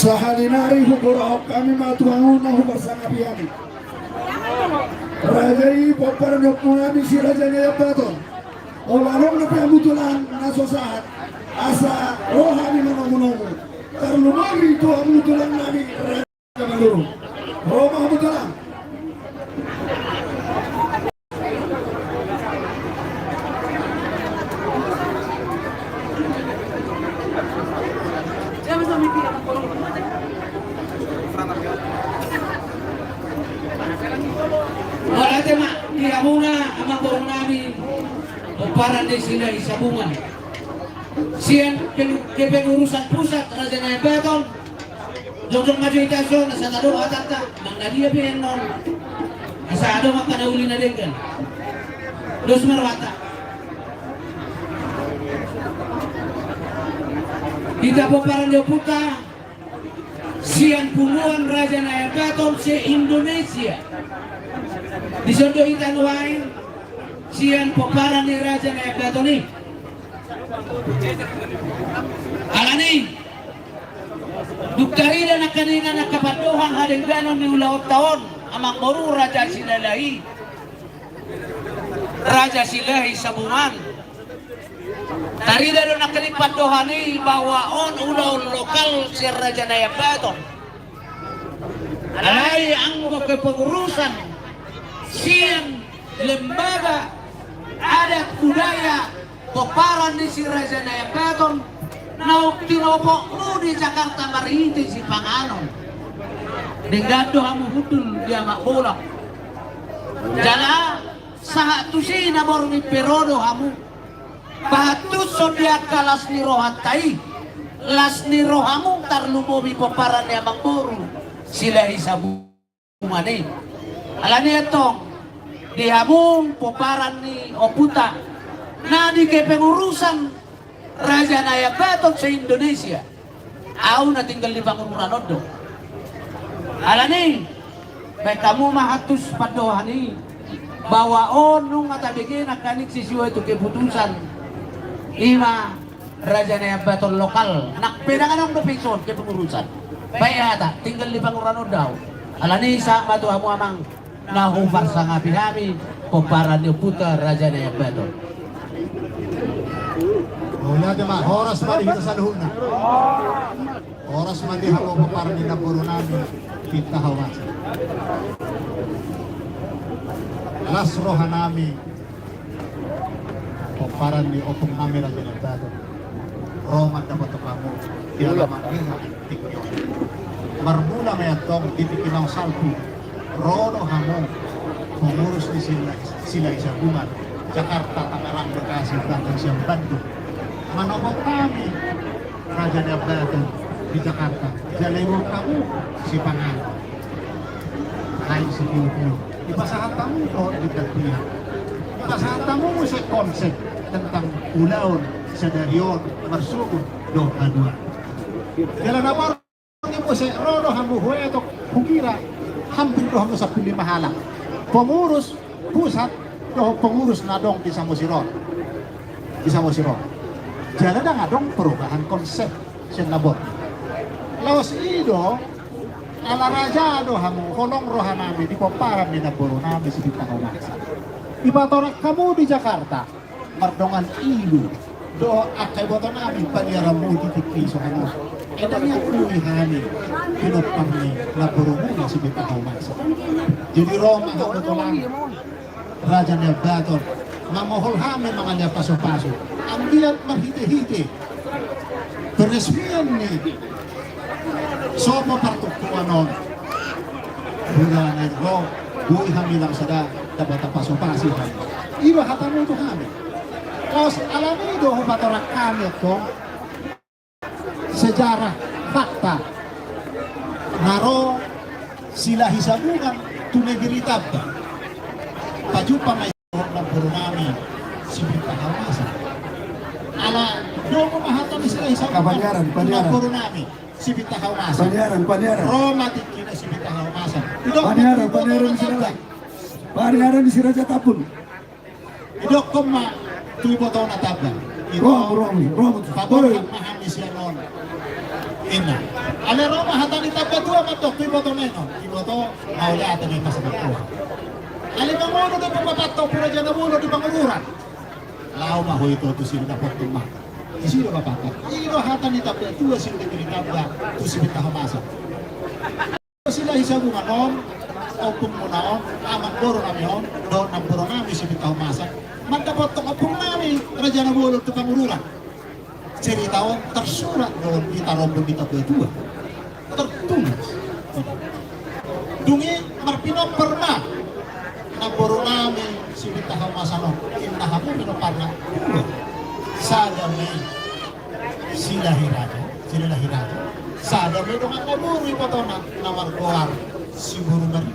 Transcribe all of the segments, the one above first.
Sahadinari hukurah kami matuangun nahu bersama biani. Rajai popar nyokmunami si rajanya yapaton. Olalong na piamutulan nasosahat. Asa rohani manomu-nomu. Terlumami itu amutulan nabi raja maluru. Roma amutulan. Wala tema, kaya muna ang magurong namin o parang din sila isabungan. Siyan, kepengurusan pusat, Raja na Beton, Jogong majuitasyon, nasa talo atata, manggadia pinon, nasa ado makanauli na din kan. Dos marwata. Kita po parang puta, sian pumuan Raja Naya Beton se Indonesia disondohi tanuhain sian peparan ni Raja Naya Beton ni alani duktarida na kanina nakapaduhang haring ganon ni ulaot taon amang moru Raja Silahi Sabungan tarida doon nakalipat dohani bawaon ulaw lokal si Raja Naya Beton alay ang kepengurusan siang lembaga adat budaya peparan ni si Raja Naya Beton na tinopok mo di Jakarta mariti si Panganon dengado hamu hudul dia makbolak jala sahat tusi na bormi perodo hamu batus sodiak kalas ni rohantai las ni rohamu tarlumobi peparan ni amang boru Silahi Sabungan ni alani etong di hamung peparan ni oputa na di kepengurusan Raja Naya Beton se Indonesia au na tinggal di Bangunan Odo alani baik kamu mahatus padohani bawa onung atabigin akanik siswa itu keputusan lima Raja Naya Beton lokal nak pedangan ang dopison kepengurusan baik ata tinggal di Bangunan Odo alani sa matu hamu amang nahumar sanga pihami peparan ni putar Raja Naya Beton. Wala di ma, oras ba di kita sa luhun na? Oras man di halo pa para ninaburo namin kita hawas. Alas roha namin o para ni opong namin ang ginagdado. Roma dapat ito kamo, tialaman niya, tikyo. Marmula may atong titikinang salpi, rono hamong, pumurus ni sila Sabungan, Jakarta, Tangerang, Bekasi, bahkan siyang Bandung. Manobok kami Raja Naya Beton di Jakarta. Jalewong kamu si Panganon. Kain si Pilipino. Ibasahan tamu ko di Tagpihan. Ibasahan tamu mo sa konsep tentang ulaon, senaryon, marsugon, do adua. Kaya naman mo sa rono hamu huweto hukira hampir do hamu sa pilimahala. Pengurus pusat do pengurus nadong di Samosir. Di Samosir. Jalan na nga dong perubahan konsep siyang nabot. Laos ido, ala raja do hamu, kolong roha namin, di pamparan ni naburo namin si Pitahawasan. Ibatorak kamu di Jakarta, mardongan ilu, do akay boto namin, paniaram mo titikpiso hamu. E na niya kuwi namin, pinupang ni naburo muna si Pitahawasan. Jadi Roma hamu to lang, Raja Naya Beton, mamohol kami mga niya paso-paso. Ang diyan mahiti-hiti. Peresmian ni Sopo Partuktuan nun. Bulangan ko, buhay kami lang sada, dapat paso-paso kami. Iba hatan mo ito kami. Tapos alam niyo, patarak kami ito, sejarah, fakta. Naro Silahi Sabungan, tunagiritab ba? Pajumpa may ng puro namin si Pitahawasan. Ala, doon mo mahatan ni Silahi Sabungan ng puro namin si Pitahawasan. Panyaran. Roma tingin na si Pitahawasan. Panyaran sila. Panyaran si Raja Tapun. Idok ko ma, tuwi mo taon na tabla. Roma. Pabor ang mahami siya noon. Ina. Ala Roma hatan ni tabla tuwa matok, tuwi mo taon na ino. Tuwi mo taon, maula ata ni pasagot tuwa. Alimang mono na pumapataw, pura dyan na mono di pangururan. Lao maho ito sino na pagtumah. Sino ba patat? Ino hatan ni tabla, tuwa sino na kinitabla, tu si Pitahawasan. Silahi Sabungan noon, opong mo na amang boro namin hon, doon ang boro namin si Pitahawasan. Magdapat itong opong namin, Raja na mono ito pangururan. Cerita on, tersurat doon, itarombong di tabla tuwa. Tertulis. Dungi, marpinong perma. Naburo namin si Pitahawasan o inahamu pinoparna sada may Silahi Raja sada may doon ang naburo ito na namargoar siguro na rin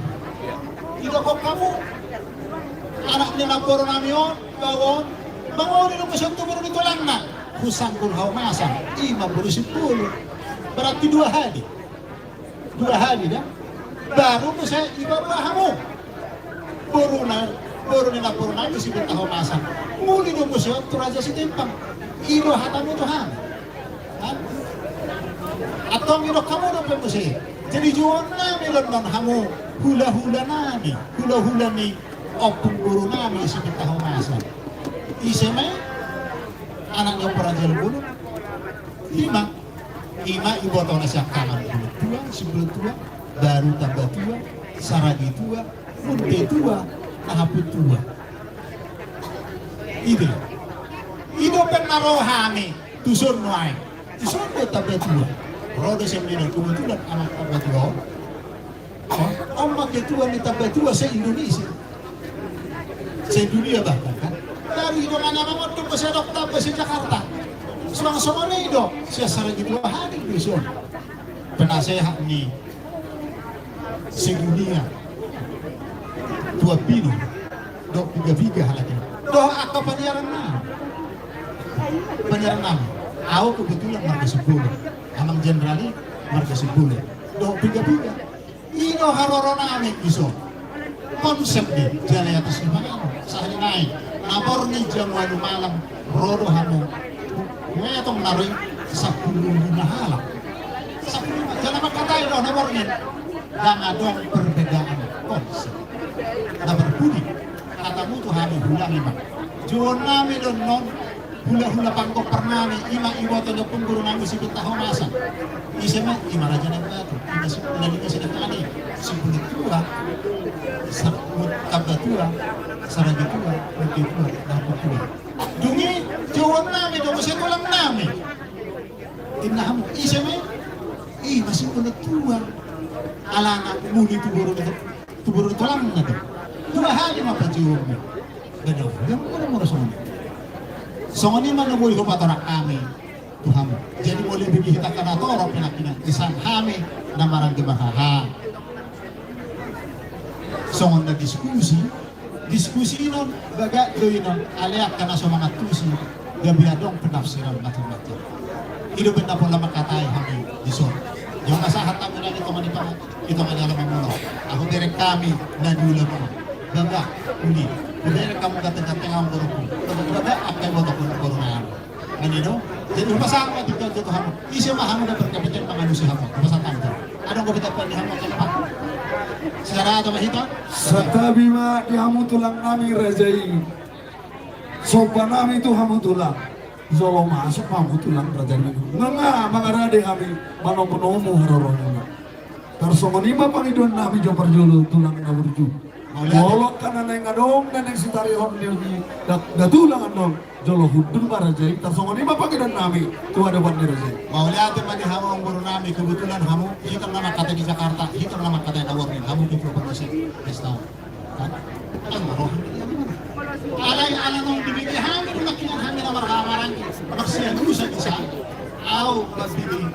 ito ko kamu anak ni naburo namin yun bawon bangonin mo siyang tumuro nito lang na kusang Pitahawasan maburo si Pulo berarti 2 hari dua hari dah. Baru tu saya ibarat hamu. Baru na purna si tahu masak. Muli do musyo tu raja si tempang. Ilo hatamu Tuhan. Kan? Atau ilo kamu do pemusi. Jadi jual nami non hamu hula-hula ni opung guru nami si tahu masak. Iseme anaknya peraja bulu. Lima ibu atau nasihat kanan tua, sebelum tua, baru tambah tua, saragi tua, munte tua, tahaput tua. Itu pernah rohani, tusun nuai, tusun tambah tua. Roda sembilan kebetulan anak tambah tua. Omak ketua ni tambah tua se Indonesia, se dunia bahkan kan. Dari itu anak-anak tu masih dokter masih Jakarta. Semang-semang ni dok, saya saragi 2 hari besok. Penasehat ni sedunia tua pino dok 3 halaki. Dok apa penyiaran nama? Aku kebetulan marga 10. Amang generali marga 10. Dok 3. Ino harorona amek iso. Konsep ni jalan atas lima sahari naik. Napor ni jam walu malam rodo hamu. Ngayon itong naroy 10 halak. 10 jangan makatain doon nomornya. Dangadong perbedaan konsep. Na berbudi. Katamu Tuhan hulangi mak. Juon nami doon non hula-hula pangkok pernami ima iwoto do pungguru nami si tahu masa. Isema ima raja ng batu. Ima sinagkani. Sibulit tua. Sabut kabda tua. Saragi tua. Muti tua. Napot tua. Dungi juon nami do masih tulang nami. Tinaham isema masih kulit tua. Alana muli tuburu tulang na do. 2 hari mapajuon mo. Gano'n. Gano'n mo rason. So ngani man nabuhi ko patorak kami Tuhan. Jadi boleh bagi kita kana toro pinakinan isan kami na marang gibahaha. So na diskusi non baga doy non aliak kana sa mga tusi gabiadong penafsiran mati-mati. Ilo benda pola makatay kami dison. Yung nasahat kami na ito manipa ito manyalam mo. Ako direk kami na dula mo. Baga uli. Kemudian kamu kata-kata ang guru ko. Baga akay mo ko na. Ganito? Jadi pasang mo dito Tuhan. Isip mahamo na pagkapitan pangalusi hamo. Pasang tanto. Anong ko kita pwede hamo kay pa? Sarado mahita? Sa tabi ma di hamu tulang nami rajai. Sopa nami tu hamu tulang. Zolo masuk hamu tulang rajai. Mga rade kami manomonomo harorona. Tarsongoni ba pangidon nami jo perjulu tulang na burju. Molok kana nang ngadong nang sitari hon di datulang andong jolo hudul barajai tarsongoni ba pangidon nami tu ada ban rajai. Mau lihat mani hamu ang guru nami kebetulan hamu hitang nama kata di Jakarta, hitang nama kata di Awardin, hamu di provinsi Pesta. Kan? Ang roh. Alay nung dibili hamu nung nakilan hamu na marhamaran. Maksiyan dulu sa isa. Aw magbili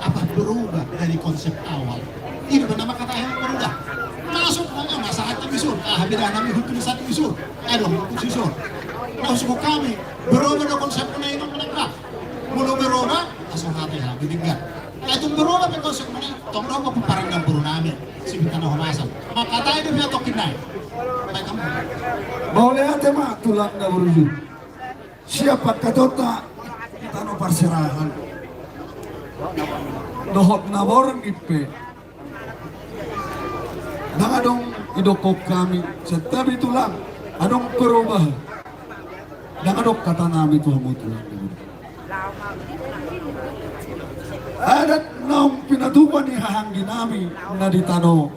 apa berubah dari konsep awal. Ini ba nama kata yang berubah? Masuk na nga masahat ng isur. Habidah namin hutul sa isur. Hutul si isur. Masuk kami. Berubah na konsep na inong managrak. Mula berubah, asal hati ha, bibigyan. Itong berubah may konsep na itong berubah po parang ng buro namin. Sibitan na humasan. Makatay din niya ito kinay. May kamu. Maulihate ma tulang na burju. Siapa katota tano parsirahan. Dohot na borang ipe. Nangadong idokop kami sa tabi tulang. Anong perubahan? Nangadok kata namin tulang mo tulang. Adat nang pinatupan ni hahanggi namin na ditano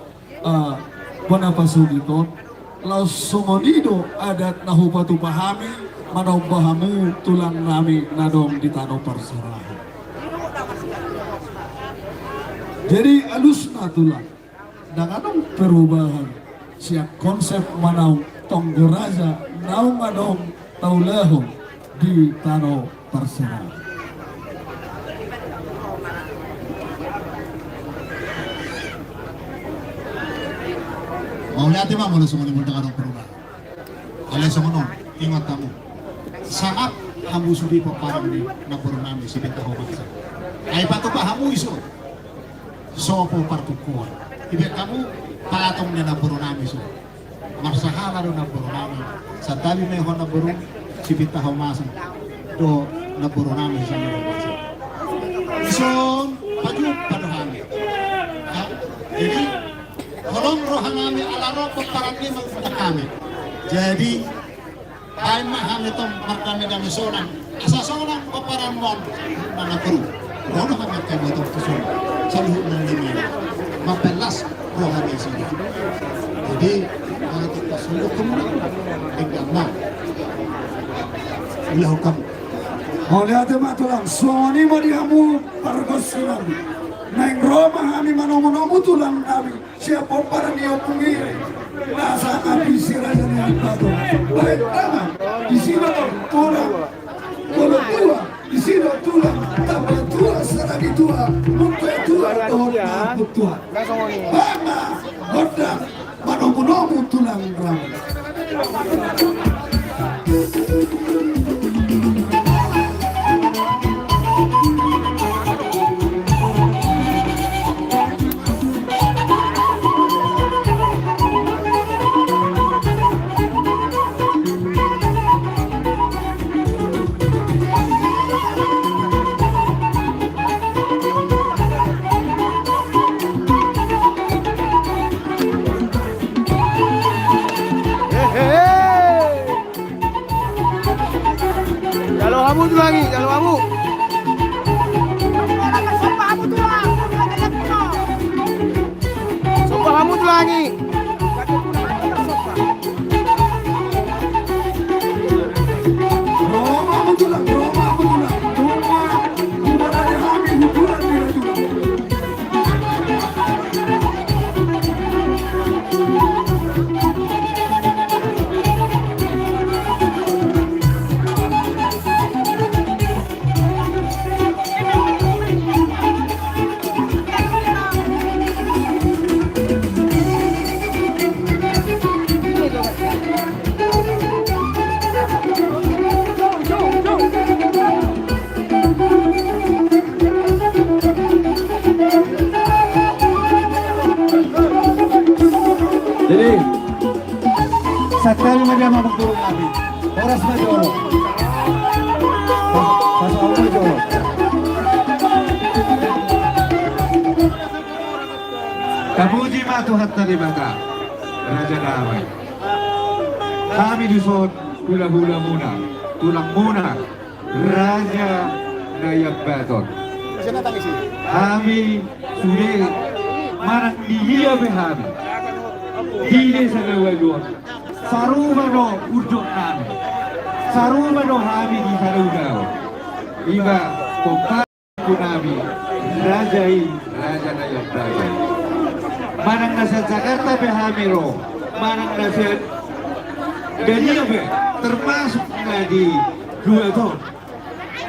panapasugiton. Laos sumonido adat na hupatupahami manawbahamu tulang nami na dong ditano parsirahan. Jadi alus na tulang. Dan anong perubahan siya konsep manaw tongguraza naw manong taulahong di tano parsirahan. Mau lihat mah mula semua ni dengan perubahan. Oleh semua ingat kamu saat kamu sudah paparan ni na nami si beta homaksa. Ay pato pa hamu iso. sopo partukuan. Ibe kamu patong na naburo namin so. Marsahala do naburo namin. Sa tabi may ho naburo, sipita humasan. Do naburo namin sa naburo. Ison, pagyung panuhami. Ha? Jadi, holong rohan namin alaro parang di magpunta kami. Jadi, ay mahami itong markami solang. Asa solang paparamuan na naburo. Rono kami kami itong kusong. Sa luhut ng limina. Mapelas rohan niya sila. Jadi, mga tigpasulok ko muna. Tingnan na. Ilaw kamu. Oleh matulang suami madiamu pargosinam. Neng Roma kami manomu tulang kami. Siapa para dia pungiri. Masa kami siraja yang batu. Baik tangan. Di sini tulang. Kalau tua, di sini tulang. Tambah tua, seragi tua. Mumpai tua, tua, tua. Bama, hodang. Manomu tulang kami. Kalau kamu tuh lagi, kalau kamu. Sumpah kamu tuh lagi. Roma tulang. Cuma dari kami hukuman dia tulang. Jadi, sekali media mabuk turun lagi. Horas Majolo. Pasal Majolo. Kapuji matu hatta di mata. Raja damai. Kami dusun hula-hula muna. Tulang muna. Raja Dayak Baton. Kami sudah marang dia behami. Dili sa gawagon. Sarumano udok namin. Sarumano kami di Sarugaw. Iba, kumpara ko namin, Raja na yung Dayak. Manang nasa Jakarta behamiro, manang nasa ganyan be, termasuk na di Duaton,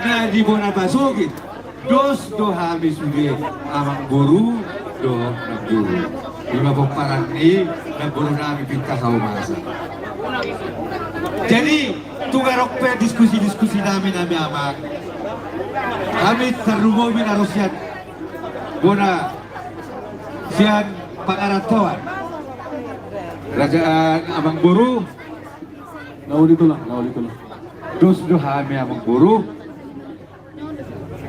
na di Bonapasugit. Dos do habis sudah amang guru, do ng guru. Lima parang ni nagbulo namin pintahaw masa. Jadi, tungarok pa diskusi namin amak. Kami terlumomin na Rusian. Bona siyan pangaratuan. Rajaan amang guru. Nauli ko lang. Dos do kami amang guru.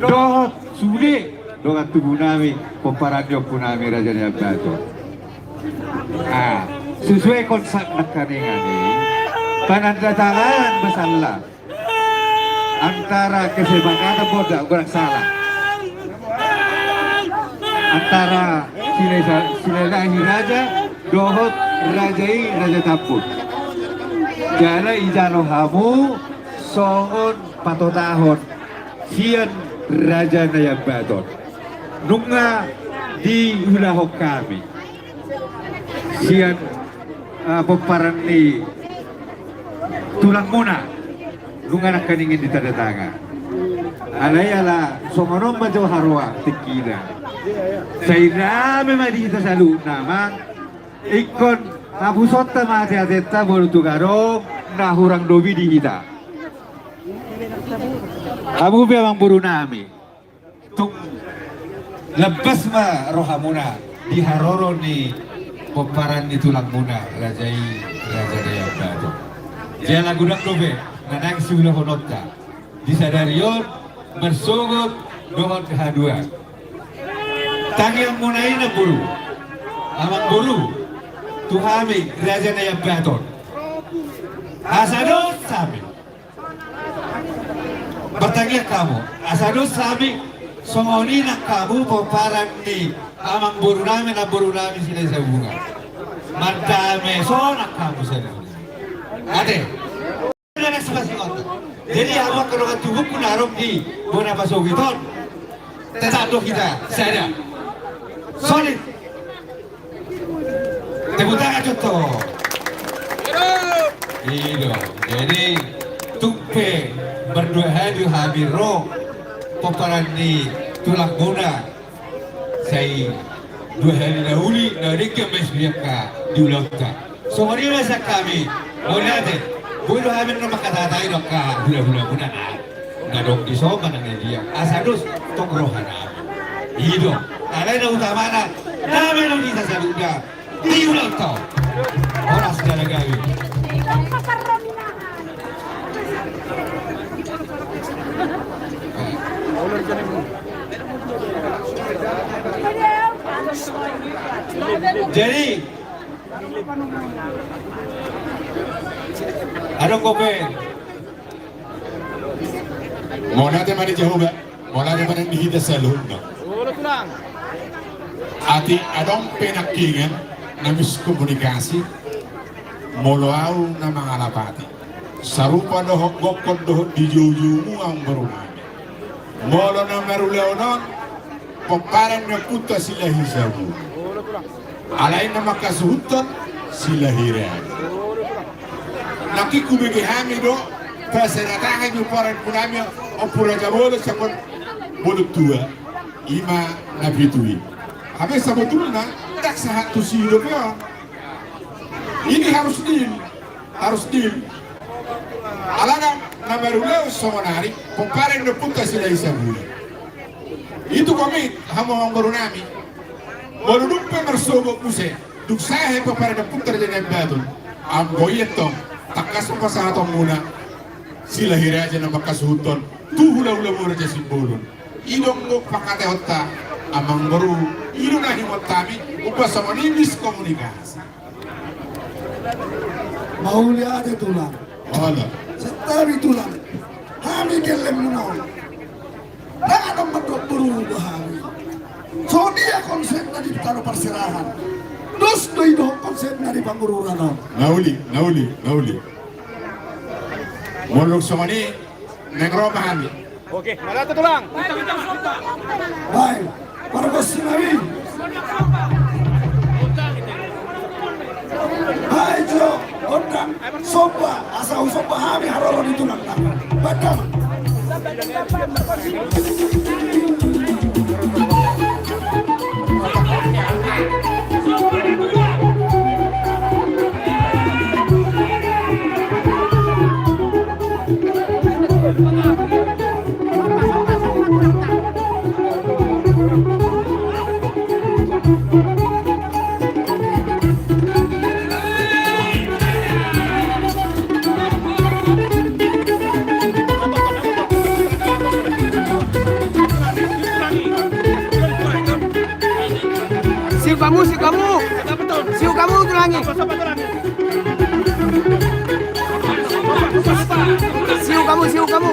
Dohot suli. Doon tubuh namin, kumparadyo po namin Raja Dayak Baton. Sesuai konsep nakaningan ini, penandatangan masalah antara kesepakatan bodak kurang salah antara Silelahi Raja Dohot Rajai Raja Taput jala ijalo hamu songon patotahon sian Raja Dayak Baton nunga di hulahok kami sian pemparan ni tulang muna lungan akan ingin ditandatangan alayala somonom bajo harwa tikina saya memang kita selalu nama ikon tabusot mati ateta bolu tugaro nahurang dobi di kita kamu memang buru nami tung Lepas ma rohamuna diharoro ni peparan di tulang muna rajai raja daya batu. Dia lagu dak dobe nanang sudah honota. Disadarion bersogot dohot kedua. Tangi yang munai na buru. Amang buru. Tuhami raja daya batu. Asado sabi. Bertanya kamu, asado sabi. Songoni nak kamu peparan ni amang buru namin na buru namin sila sa bunga. Madame so nak kamu sa bunga. Ate, na spasi otak. Jadi apa kalau tubuh pun arok di bona pasok itu, tetap kita saya. Solid. Tebutan aja tuh. Iya, jadi tupe berdua hari habiro. Peparan di tulang guna saya 2 hari dahulu dari kemes mereka di ulangka. Semua masa kami boleh deh, boleh hamil nama kata tahu dokka hula guna nggak dok di soba nangnya dia asadus tok rohana hidup. Ada yang utama nak, nama yang kita sebutnya di ulangka orang segala gawi. Jadi ada komen mau nanti mana jauh gak? Mau nanti mana dihita salun gak? Ati adong penakingan na miskomunikasi moloaw na mga lapati. Sarupa dohok gokod dohok di jujumu ang barunami. Molo na meruleo non, peparan na puta sila hisabu. Alay na makasuhutan sila hirang. Nakikubigihami do, pasanatahan yung paran punami o pura jabolo sa kon bulog tua, ima na bitui. Habis sa betul na, tak sa hatu silo pa. Ini harus deal. Alaga na meruleo sa manari, peparan na puta sila hisabu. Itu kami hamo ang barunami. Boludum pe mersogo puse, duksahe peparan na puta rin ang batol. Ang boyetong, takas pa sa atong muna, sila hiraja na makasuhuton, tuhula-hula muna dyan simbolon. Idong mo pakatehota, amang baru, ilo na himot kami, upa sa manimis komunikasi. Mahuli ada tulang. Wala. Setabi tulang. Kami kelem menol. Ada medok berubah kami. So dia konsep tadi taruh perserahan. Terus itu konsep dari pangururan. Nauli. Mulog sa mani, negrobahan. Oke, mana tuh tulang? Baik, para sinabi. Hai Jo, ondang, sopa, asal sopa kami haroro di tulang tangan. Badam. Siu kamu tulangi. Siu kamu.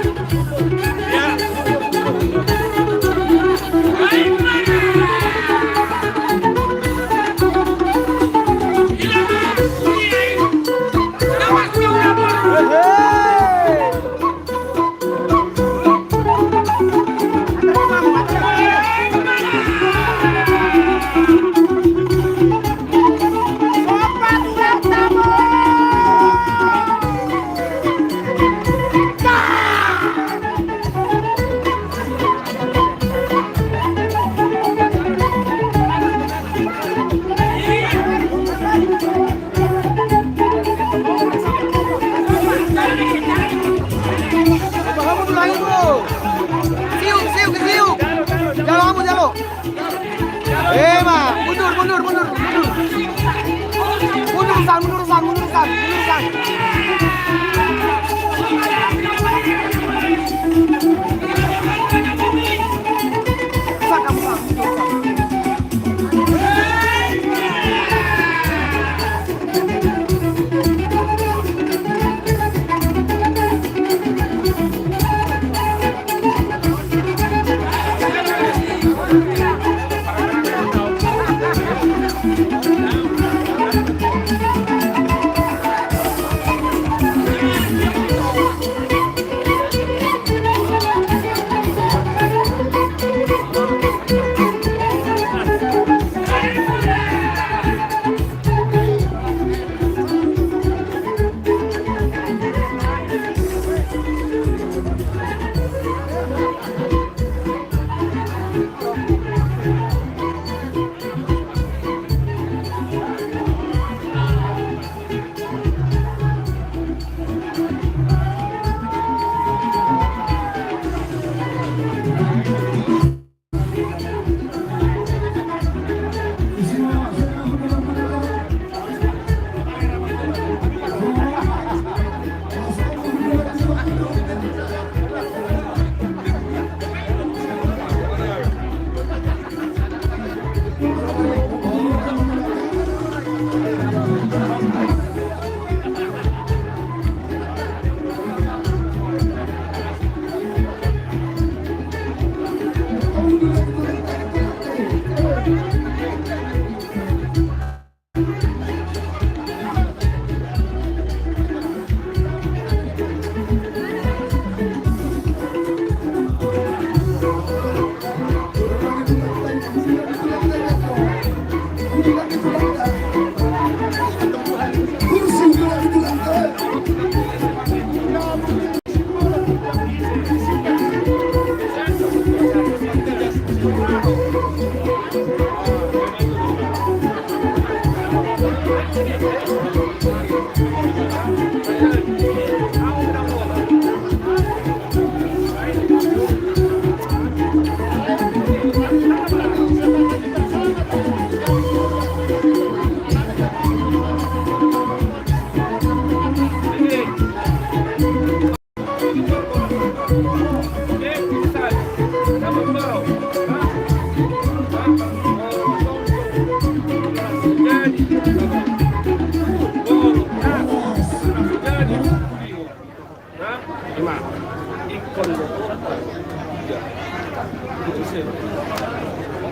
mundur. Mundur San. San kamu San.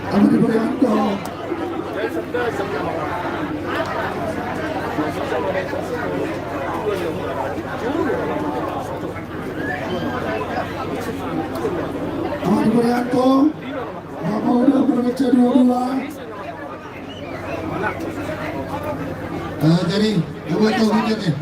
Ano diberikan ko? Ano diberikan ko? Apa udah berbaca 22? Jadi, coba tahu hujatnya.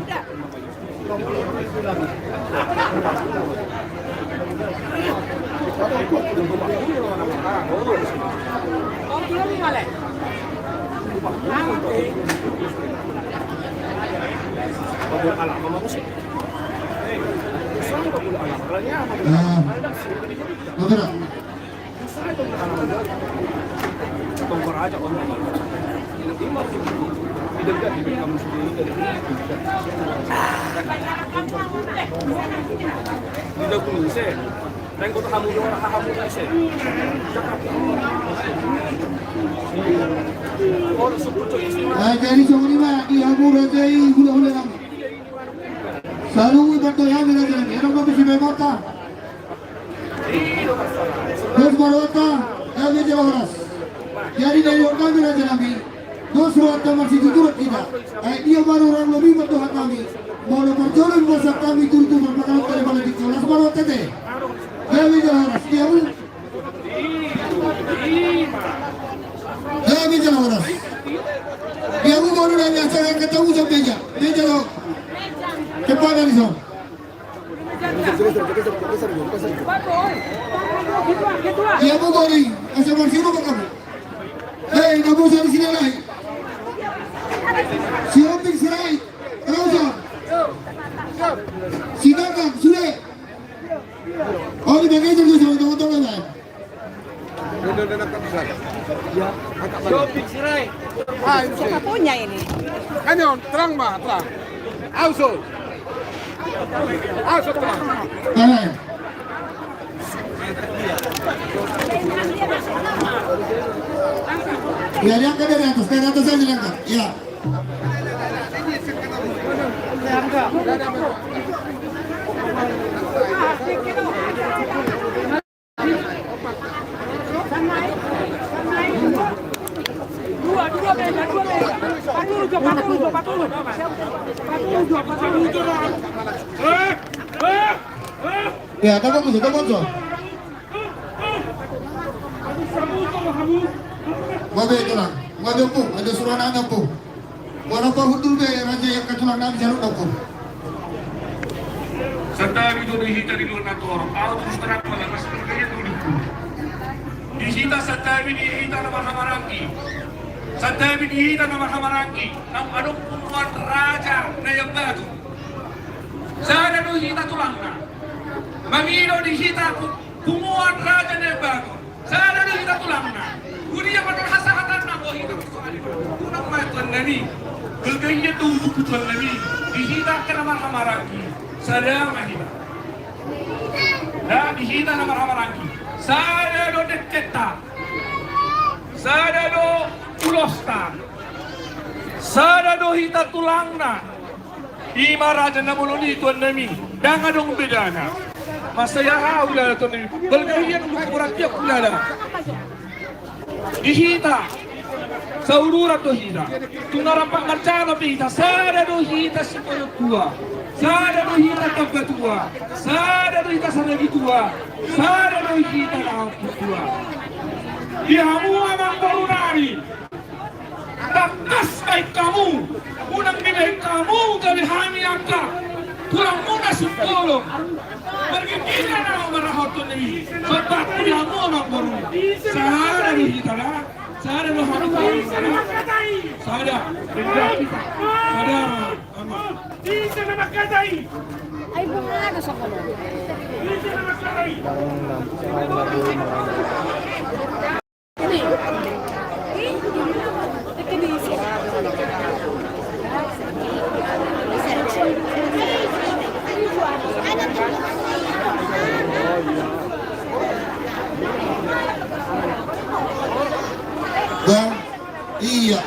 Betul. Jadi sebenarnya dia murah jadi hula-hula kami. Selalu berdoa dengan dia orang bisa memota. Terus berdoa, kami jawab. Jadi dari orang kami kami. Terus berdoa masih turut kita. Dia baru orang lebih berdoa kami. Mau berdoa masa kami turut berdoa kali malam di kelas berdoa tete. Kami jawab. Kami jawab. Dia baru nanya saya ketemu sama meja. Meja lo. Cepat dari sana. Dia mau beri. Asal bersih apa kamu? Hei, kamu usah di sini lagi. Siapa yang serai? Rauza. Sidakan, sudah. Oh, di bagian itu sama teman-teman. Siapa punya ini? Kanyon, terang mah, terang. Ausul. Ausul terang. Tangan. Ya, diangkat dari atas aja diangkat. Ya. Dua beda. Patuluh. Ya, tunggu. Wabe itu lah. Wabe pun ada suruhan anak pun. Walaupun hutul be raja yang ketulang nabi jalur pun. Sandali itu dihita di luar nator, out terus terang pada masih bergaya dulu. Dihita sandali dihita nama Hamarangi. Sandali dihita nama Hamarangi. Nam adong pumuan raja na yang batu. Sada dihita tulangna. Mangino dihita pumuan raja na yang batu. Sada dihita tulangna. Kudia padahal hasahatan na ko hita ko ali. Kunang matuan nani. Bergaya dulu tuan nani. Dihita ke nama Hamarangi. Sada mahina. Na dihita nama Hamarangi. Sada do deketa. Sada do ulosta. Sada do hita tulangna. Ima raja na muluni tuan nami. Danga dong bedana. Masaya udah tuan nami. Bergaya dulu kuratnya udah. Dihita. Saudara do hita. Tunarampak marcana pihita. Sada do hita sipoyo tua. Sada do hita kabatua. Sada do hita sanagi tua. Sada do hita lampu tua. Dihamu amang korunari. Takas baik kamu. Unang nilai kamu dari hami angka. Kurang muda sepuluh. Pergi kita nama marahotun ini. Sebab dihamu amang korun. Sada do hita lah. Sada do hamu korun. Sada. Sada. Bisa nama katai. Ay, bumado sa kulo. Bisa nama katai. Dan iya.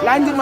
Lanjut.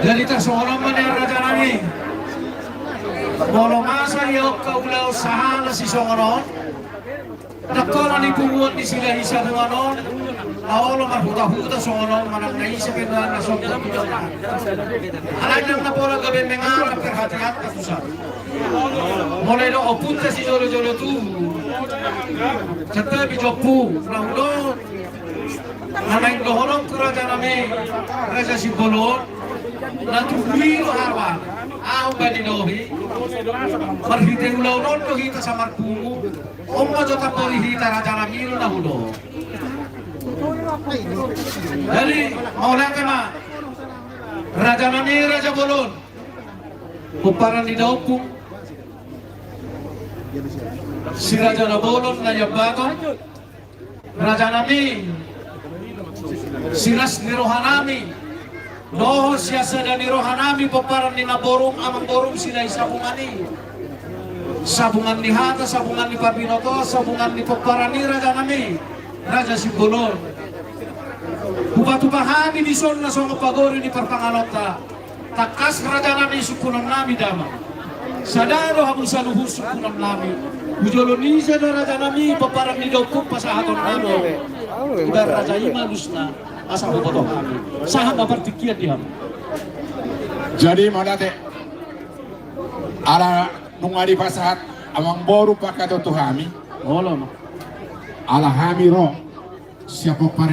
Jadi tak seorang mana raja lagi. Walau masa yok kaulau sahala si songonon. Nakola ni puwot di sila isa songonon. Awalo mahuta songonon manang naisa pindah na songonon. Alay nang napola gabi mengarap perhatian kasusah. Mulai do opunta si jolo tu. Kata bijopu naulon nanain doholong kerajaan kami Raja Sibolon natubui lo harwan ahu bani dohi marhite ulaunon lo hita sa marpungu omma jota pori hita Raja Namiro nahulo jadi maulah kema Raja Namiro Raja Bolon puparan di daupung si Raja Nabolon na yabagon Raja Nami silas ni Rohanami noho siya sada ni Rohanami paparan ni Naborong amang borong sila sabungani sabungan ni Hata, sabungan ni Pabinoto, sabungan ni paparan ni Raja Nami Raja Sibolon Upatupahami di son na songo pagori ni Parpangalota takas Raja Nami sukunan nami dama sadaro habang saluhus sukunan nami Ujoloni sa Raja Nami paparang ni Daukum pasahaton nami udah Raja Ima lusna asa bobotoh kami saham mapartikian diam Jadi mana teh ala nungari pasahat amang boru pakato tuhami Olo, ala hami ro siapa pare